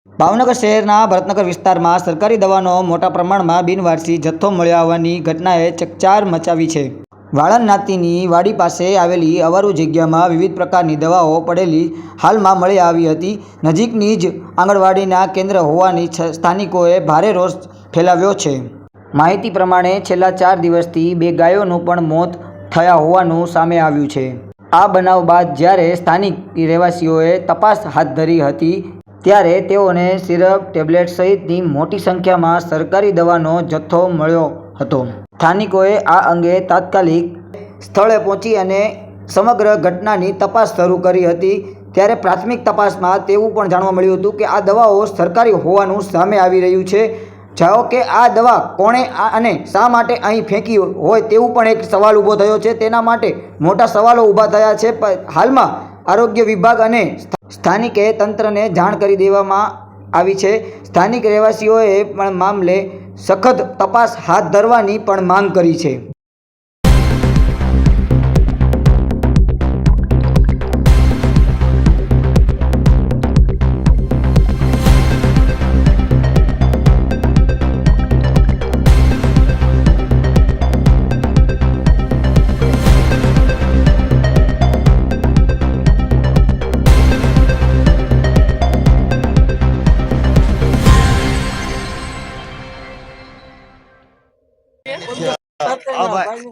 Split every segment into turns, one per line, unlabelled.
ભાવનગર શહેરના ભરતનગર વિસ્તારમાં સરકારી દવાનો મોટા પ્રમાણમાં બિનવારસી જથ્થો મળ્યા હોવાની ઘટનાએ ચકચાર મચાવી છે। વાળંદ નાતીની વાડી પાસે આવેલી અવારું જગ્યામાં વિવિધ પ્રકારની દવાઓ પડેલી હાલમાં મળી આવી હતી। નજીકની જ આંગણવાડીના કેન્દ્ર હોવાની સ્થાનિકોએ ભારે રોષ ફેલાવ્યો છે। માહિતી પ્રમાણે છેલ્લા 4 દિવસથી 2 ગાયોનું પણ મોત થયા હોવાનું સામે આવ્યું છે। આ બનાવ બાદ જ્યારે સ્થાનિક રહેવાસીઓએ તપાસ હાથ ધરી હતી ત્યારે તેઓને સિરપ, ટેબ્લેટ સહિતની મોટી સંખ્યામાં સરકારી દવાનો જથ્થો મળ્યો હતો। સ્થાનિકોએ આ અંગે તાત્કાલિક સ્થળે પહોંચી અને સમગ્ર ઘટનાની તપાસ શરૂ કરી હતી। ત્યારે પ્રાથમિક તપાસમાં તેવું પણ જાણવા મળ્યું હતું કે આ દવાઓ સરકારી હોવાનું સામે આવી રહ્યું છે। જાઓ કે આ દવા કોણે અને શા માટે અહીં ફેંકી હોય તેવું પણ એક સવાલ ઊભો થયો છે। તેના માટે મોટા સવાલો ઊભા થયા છે। હાલમાં આરોગ્ય વિભાગ અને સ્થાનિકે તંત્રને જાણ કરી દેવામાં આવી છે। સ્થાનિક રહેવાસીઓએ પણ મામલે સખત તપાસ હાથ ધરવાની પણ માંગ કરી છે।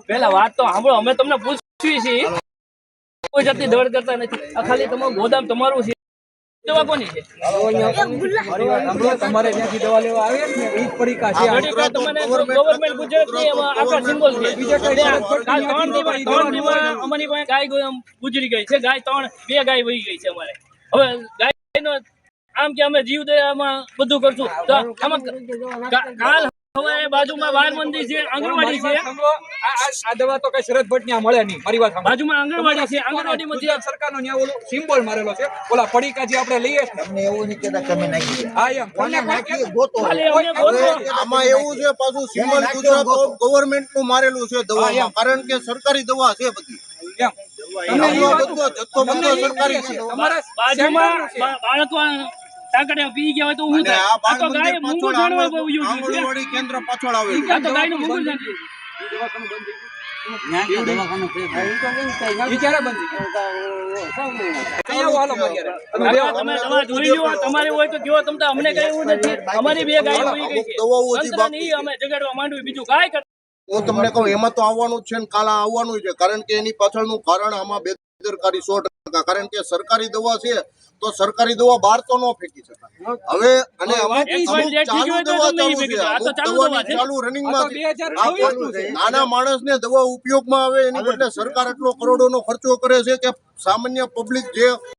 પેલા વાત તો સાંભળો, અમે તમને પૂછવી છે, કોઈ જાતની દોડ કરતા નથી। આ ખાલી તમારું ગોદામ તમારું છે। દવા કોની છે?
તમારે ત્યાંથી દવા લેવા આવે ને એ જ પડીકા છે।
ગવર્નમેન્ટ ગુજરાતની આખા સિમ્બોલ છે। બીજા કઈ અમારી પાસે ગાય ગુજરી ગઈ છે। ગાય 2 ગાય વહી ગઈ છે અમારે। હવે ગાયનો આમ કે અમે જીવ દયામાં બધું કરશું તો આમાં કાલ બાજુમાં બાળ મંદિર છે, આંગણવાડી છે।
આ દવા તો કઈ શરત ભટની મળે નહીં। મારી વાત
બાજુમાં આંગણવાડી છે, આંગણવાડીમાં
સરકારનો ન્યા ઓલો સિમ્બોલ મારેલો છે। ઓલા પડીકા જે આપણે લઈએ છીએ
તમને એવું નહીં કહેતા તમે નાખી દો।
હા એમ કોને નાખી ગોતો।
આમાં એવું છે પાછું સિમ્બોલ ગુજરાત ગવર્નમેન્ટ નું મારેલું છે દવામાં, કારણ કે સરકારી દવા છે બધી।
એમ
તમને બધો જથ્થો બધો સરકારી છે।
બાજુમાં બાળકો ટાંકડિયા પી ગયા હોય તો હું થાય? આ તો ગાય મુંગુર જાણવા બહુ યુ છે।
આંગણવાડી કેન્દ્ર પાછળ આવે
આ તો ગાયનું મુંગુર જાણવા। તમારી હોય તો કયો, તમ અમને કઈ એવું નથી। અમારી 2 ગાય હોઈ ગઈ છે, અમે જગાડવા માંડવી બીજું કાંઈ કરતા।
હું તમને કહું એમાં તો આવવાનું જ છે ને કાલે આવવાનું છે, કારણ કે એની પાછળનું કારણ આમાં બેદરકારી 100%। કારણ કે સરકારી દવા છે તો સરકારી દવા બહાર તો ન ફેંકી શકાય। હવે અને ચાલુ દવા ચાલુ રનિંગમાં નાના માણસને દવા ઉપયોગમાં આવે એની બદલે સરકાર એટલો કરોડોનો ખર્ચો કરે છે કે સામાન્ય પબ્લિક જે